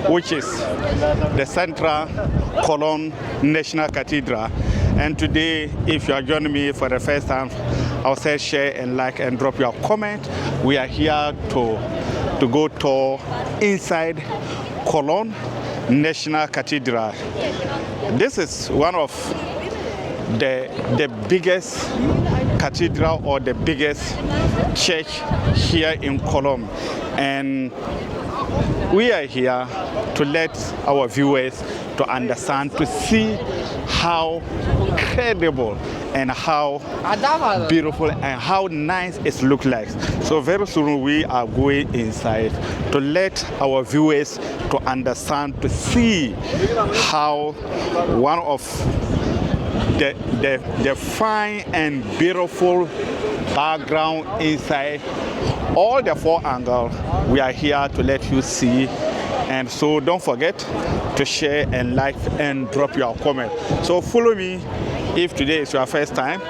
which is the Central Cologne National Cathedral. And today, if you are joining me for the first time, I'll say share and like and drop your comment. We are here to go tour inside Cologne National Cathedral. This is one of the biggest cathedral or the biggest church here in Cologne, and we are here to let our viewers to understand, to see how incredible and how beautiful and how nice it looks like. So very soon we are going inside to let our viewers to understand, to see how one of the fine and beautiful background inside all the four angles. We are here to let you see, and so don't forget to share and like and drop your comment. So follow me if today is your first time.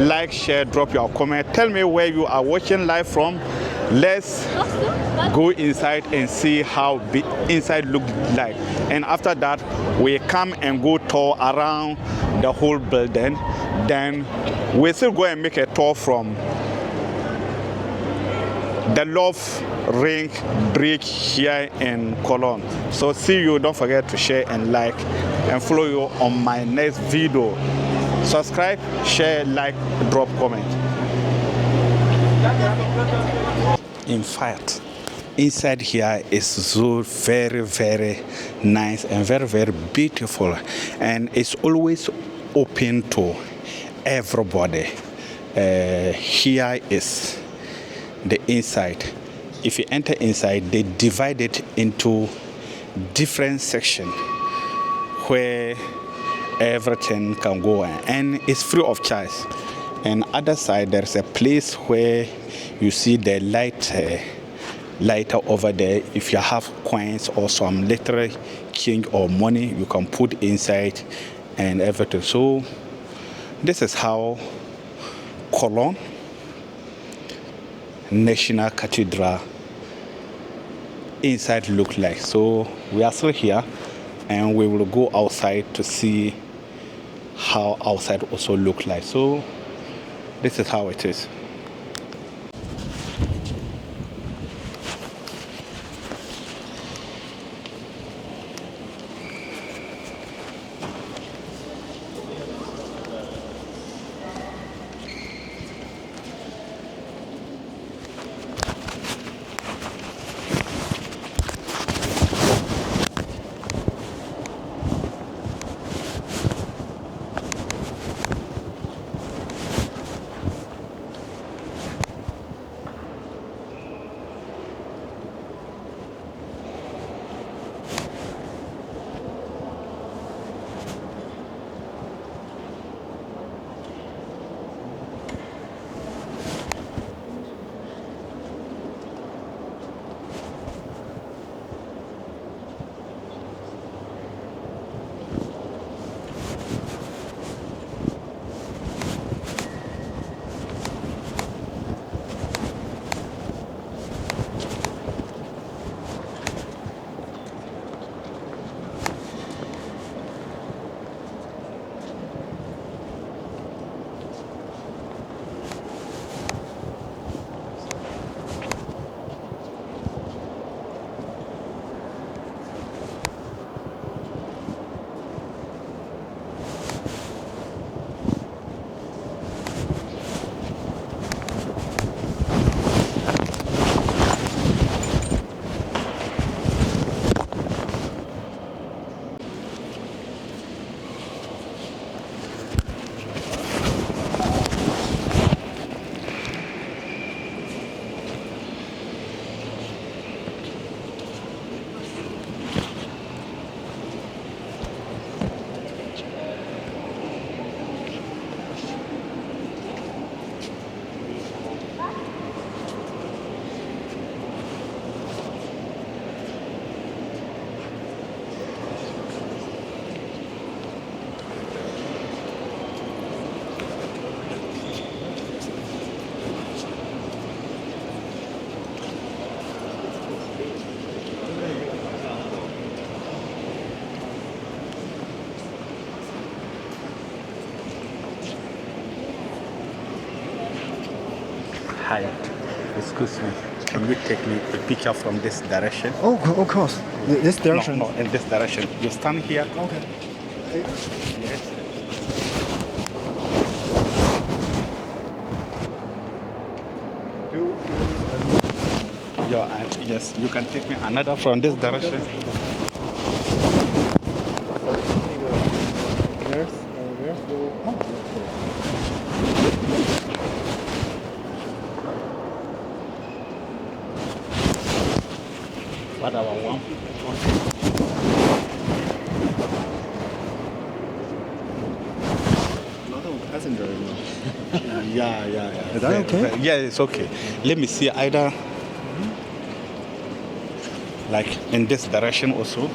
Like, share, drop your comment. Tell me where you are watching live from. Let's go inside and see how inside looks like, and after that we come and go tour around the whole building. Then we still go and make a tour from the Love Ring Bridge here in Cologne. So see you. Don't forget to share and like and follow you on my next video. Subscribe, share, like, drop comment. In fact, inside here is so very nice and very beautiful, and it's always open to everybody. Here is the inside. If you enter inside, they divide it into different sections where everything can go, and it's free of charge. And other side, there's a place where you see the lighter over there. If you have coins or some literal change or money, you can put inside and everything. So this is how Cologne National Cathedral inside look like. So we are still here, and we will go outside to see how outside also look like. So this is how it is. Hi, excuse me. Can you take me a picture from this direction? Oh, of course. This direction. No, in this direction. You stand here. Okay. Yes. Yeah, and yes, you can take me another from this direction. What about one? Passenger. Yeah. Is that okay? Yeah, it's okay. Let me see either like in this direction also.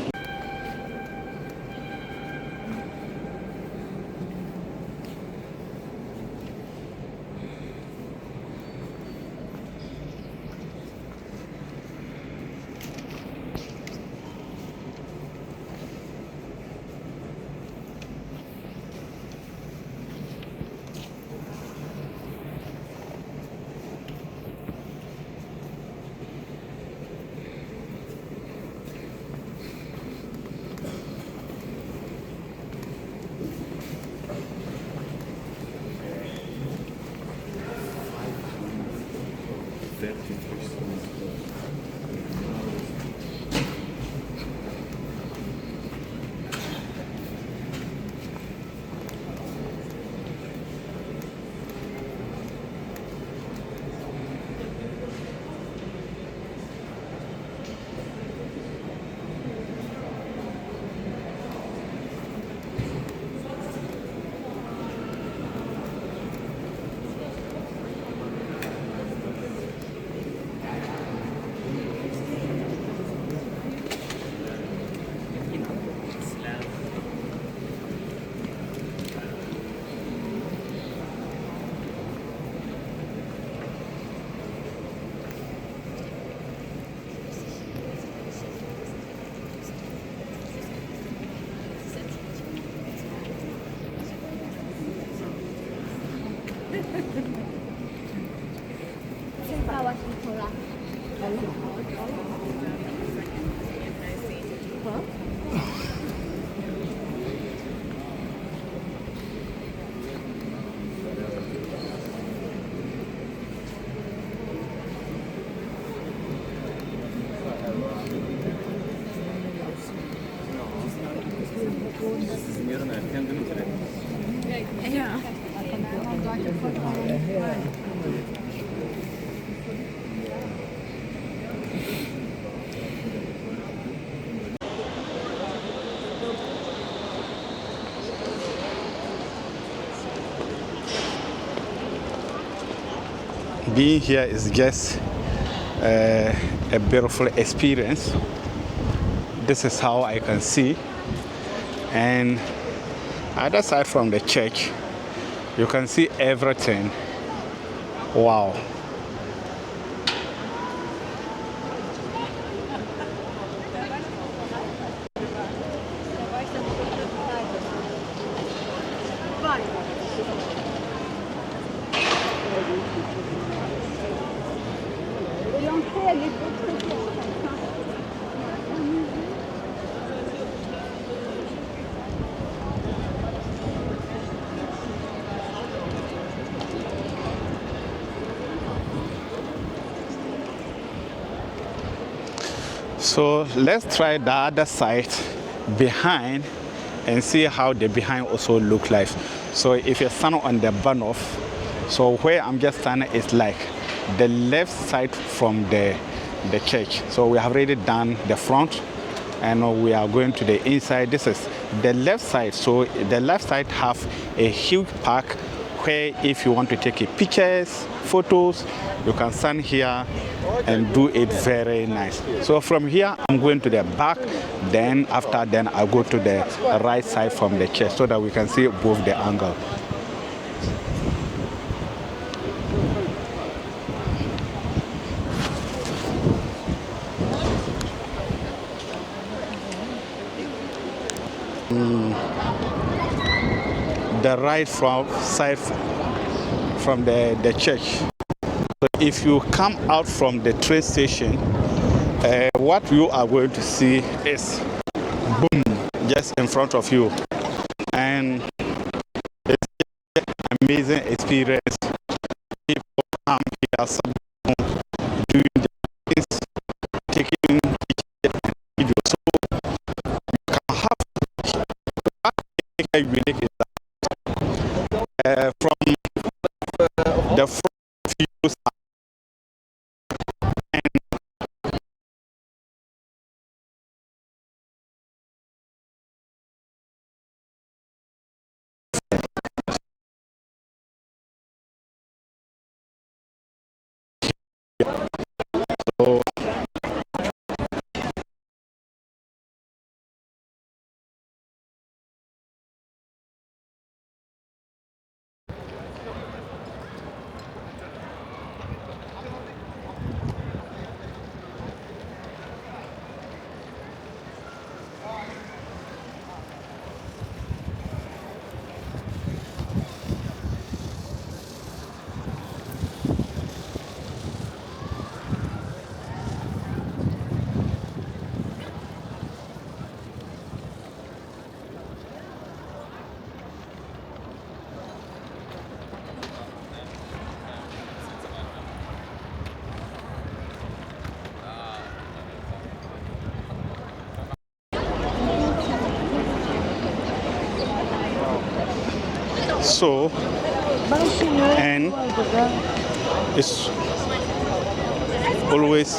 Ja. Being here is just a beautiful experience. This is how I can see. And other side from the church, you can see everything. Wow. So let's try the other side behind and see how the behind also look like. So if you stand on the burn-off, so where I'm just standing is like the left side from the church. So we have already done the front and we are going to the inside. This is the left side. So the left side have a huge park where if you want to take pictures, photos, you can stand here and do it very nice. So from here, I'm going to the back. Then after then, I'll go to the right side from the church so that we can see both the angle. The right side from the church. So if you come out from the train station, what you are going to see is boom, just in front of you. And it's an amazing experience. People come here, doing the things, taking pictures and videos. So you can have a unique is that from the front views so and it's always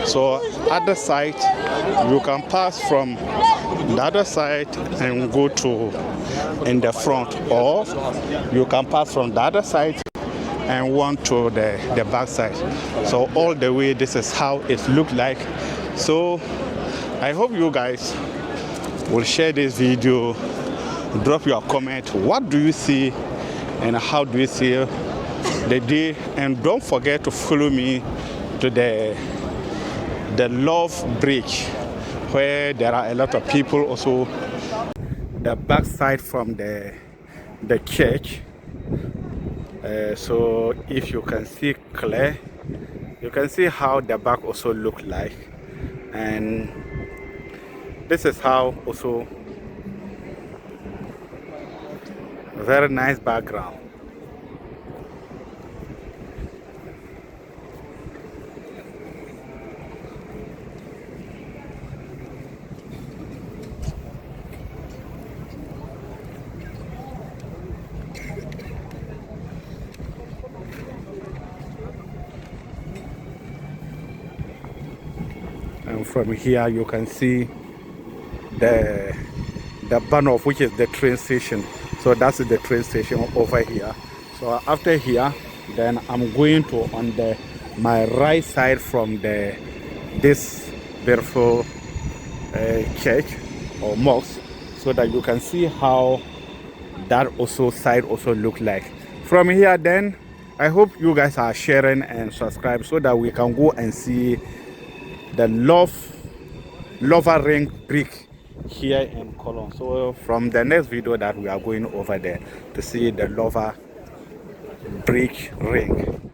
so other side you can pass from the other side and go to in the front, or you can pass from the other side and one to the back side. So all the way this is how it looked like. So I hope you guys will share this video, drop your comment. What do you see and how do you see the day? And don't forget to follow me to the Love Bridge, where there are a lot of people also. The back side from the church. So if you can see clear, you can see how the back also look like, and this is how also very nice background. And from here you can see the banner of which is the train station. So that's the train station over here. So after here, then I'm going to on my right side from this beautiful church or mosque, so that you can see how that also side also look like. From here, then I hope you guys are sharing and subscribe so that we can go and see the Lover Ring brick here in Cologne. So from the next video that we are going over there to see the Lover brick ring.